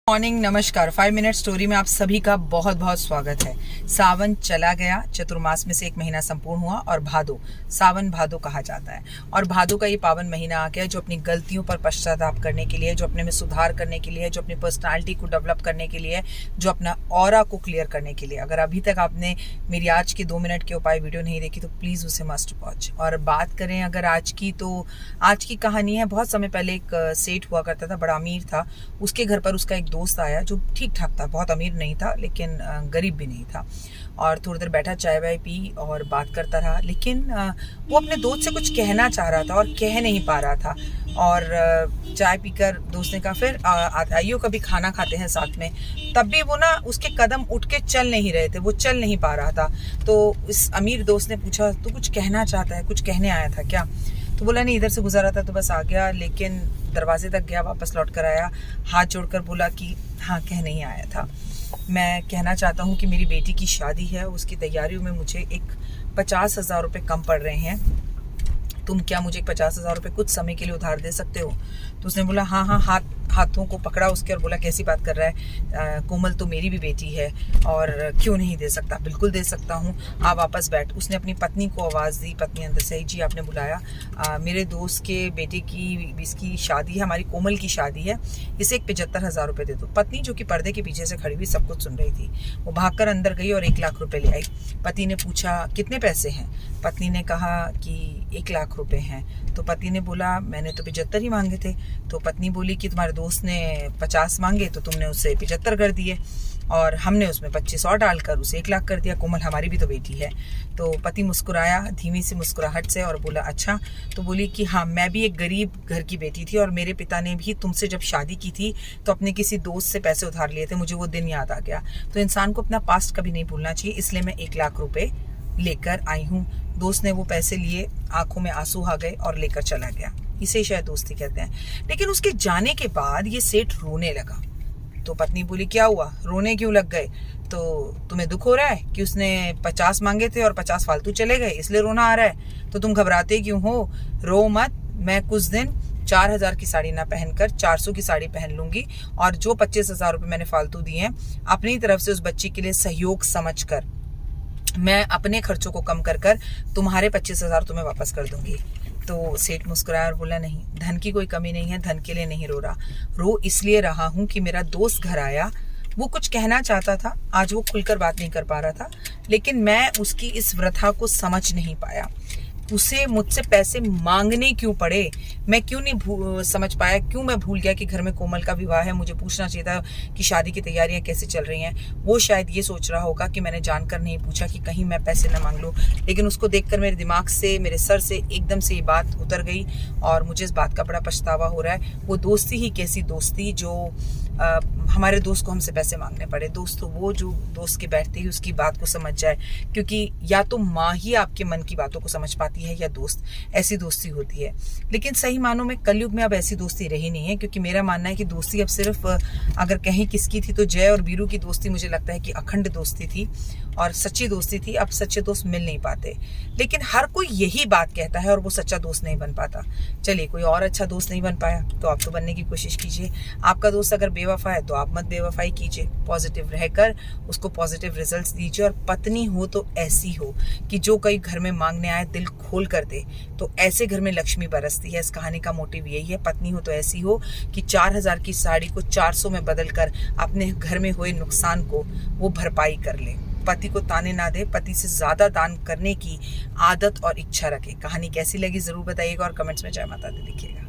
Morning, नमस्कार। 5 minute story में आप सभी का बहुत बहुत स्वागत है। सावन चला गया, चतुर्मास में से एक महीना संपूर्ण हुआ और भादो, सावन भादो कहा जाता है। और भादो का ये पावन महीना आ गया जो अपनी गलतियों पर पश्चाताप करने के लिए, जो अपने में सुधार करने के लिए, जो अपनी पर्सनालिटी को डेवलप करने के लिए, जो अपना ऑरा को क्लियर करने के लिए। अगर अभी तक आपने मेरी आज की 2 मिनट के उपाय वीडियो नहीं देखी तो प्लीज़ उसे मस्ट वॉच। और बात करें अगर आज की, तो आज की कहानी है। बहुत समय पहले एक सेठ हुआ करता था, बड़ा अमीर था। उसके घर पर उसका एक दोस्त आया जो ठीक ठाक था, बहुत अमीर नहीं था लेकिन गरीब भी नहीं था। और थोड़ी देर बैठा, चाय वाय पी और बात करता रहा। लेकिन वो अपने दोस्त से कुछ कहना चाह रहा था और कह नहीं पा रहा था। और चाय पीकर दोस्त ने कहा फिर आइयो कभी खाना खाते हैं साथ में। तब भी वो ना उसके कदम उठ के चल नहीं रहे थे, वो चल नहीं पा रहा था। तो इस अमीर दोस्त ने पूछा, तू कुछ कहना चाहता है, कुछ कहने आया था क्या? तो बोला नहीं, इधर से गुजरा था तो बस आ गया। लेकिन दरवाजे तक गया, वापस लौट कर आया, हाथ जोड़कर बोला कि हाँ, कहने ही आया था। मैं कहना चाहता हूँ कि मेरी बेटी की शादी है, उसकी तैयारियों में मुझे एक 50,000 रुपये कम पड़ रहे हैं। तुम क्या मुझे 50,000 रुपये कुछ समय के लिए उधार दे सकते हो? तो उसने बोला हाँ। हाथों को पकड़ा उसके और बोला, कैसी बात कर रहा है? कोमल तो मेरी भी बेटी है और क्यों नहीं दे सकता? बिल्कुल दे सकता हूँ, आप वापस बैठ। उसने अपनी पत्नी को आवाज़ दी। पत्नी अंदर से आई, जी आपने बुलाया? मेरे दोस्त के बेटे की इसकी शादी है, हमारी कोमल की शादी है, इसे एक 75,000 रुपये दे दो। पत्नी जो कि पर्दे के पीछे से खड़ी हुई सब कुछ सुन रही थी, वो भागकर अंदर गई और 1 लाख रुपये ले आई। पति ने पूछा कितने पैसे हैं? पत्नी ने कहा कि 1 लाख रुपये हैं। तो पति ने बोला मैंने तो 75 ही मांगे थे। तो पत्नी बोली कि तुम्हारे दोस्त ने 50 मांगे तो तुमने उससे 75 कर दिए और हमने उसमें 25 और डालकर उसे 1 लाख कर दिया। कोमल हमारी भी तो बेटी है। तो पति मुस्कुराया धीमी सी मुस्कुराहट से और बोला अच्छा। तो बोली कि हाँ, मैं भी एक गरीब घर की बेटी थी और मेरे पिता ने भी तुमसे जब शादी की थी तो अपने किसी दोस्त से पैसे उधार लिए थे, मुझे वो दिन याद आ गया। तो इंसान को अपना पास्ट कभी नहीं भूलना चाहिए, इसलिए मैं 1 लाख रुपए लेकर आई हूँ। दोस्त ने वो पैसे लिए, आंखों में आंसू आ गए और लेकर चला गया। इसे शायद दोस्ती कहते हैं। लेकिन उसके जाने के बाद ये सेठ रोने लगा। तो पत्नी बोली क्या हुआ, रोने क्यों लग गए? तो तुम्हें दुख हो रहा है कि उसने 50 मांगे थे और 50 फालतू चले गए, इसलिए रोना आ रहा है? तो तुम घबराते क्यों हो? रो मत, मैं कुछ दिन 4,000 की साड़ी ना पहनकर 400 की साड़ी पहन लूंगी और जो 25,000 रुपये मैंने फालतू दिए हैं अपनी तरफ से उस बच्ची के लिए सहयोग समझकर मैं अपने खर्चों को कम कर तुम्हारे 25,000 तुम्हें वापस कर दूंगी। तो सेठ मुस्कुराया और बोला नहीं, धन की कोई कमी नहीं है, धन के लिए नहीं रो रहा। रो इसलिए रहा हूँ कि मेरा दोस्त घर आया, वो कुछ कहना चाहता था, आज वो खुलकर बात नहीं कर पा रहा था, लेकिन मैं उसकी इस वृथा को समझ नहीं पाया। उसे मुझसे पैसे मांगने क्यों पड़े, मैं क्यों नहीं समझ पाया, क्यों मैं भूल गया कि घर में कोमल का विवाह है। मुझे पूछना चाहिए था कि शादी की तैयारियां कैसे चल रही हैं। वो शायद ये सोच रहा होगा कि मैंने जानकर नहीं पूछा कि कहीं मैं पैसे न मांग लूं। लेकिन उसको देखकर मेरे दिमाग से, मेरे सर से एकदम से ये बात उतर गई और मुझे इस बात का बड़ा पछतावा हो रहा है। वो दोस्ती ही कैसी दोस्ती जो हमारे दोस्त को हमसे पैसे मांगने पड़े। दोस्त तो वो जो दोस्त के बैठते ही उसकी बात को समझ जाए, क्योंकि या तो माँ ही आपके मन की बातों को समझ पाती है या दोस्त, ऐसी दोस्ती होती है। लेकिन सही मानों में कलयुग में अब ऐसी दोस्ती रही नहीं है, क्योंकि मेरा मानना है कि दोस्ती अब सिर्फ अगर कहीं किसकी थी तो जय और बीरू की दोस्ती मुझे लगता है कि अखंड दोस्ती थी और सच्ची दोस्ती थी। अब सच्चे दोस्त मिल नहीं पाते, लेकिन हर कोई यही बात कहता है और वो सच्चा दोस्त नहीं बन पाता। चलिए, कोई और अच्छा दोस्त नहीं बन पाया तो आप तो बनने की कोशिश कीजिए। आपका दोस्त अगर बेवफा है तो आप मत बेवफाई कीजिए, पॉजिटिव रहकर उसको पॉजिटिव रिजल्ट्स दीजिए। और पत्नी हो तो ऐसी हो कि जो कई घर में मांगने आए दिल खोल कर दे, तो ऐसे घर में लक्ष्मी बरसती है। इस कहानी का मोटिव यही है। पत्नी हो तो ऐसी हो कि 4,000 की साड़ी को 400 में बदलकर अपने घर में हुए नुकसान को वो भरपाई कर ले। पति को ताने ना दे, पति से ज्यादा दान करने की आदत और इच्छा रखे। कहानी कैसी लगी जरूर बताइएगा और कमेंट्स में जय माता दी लिखिएगा।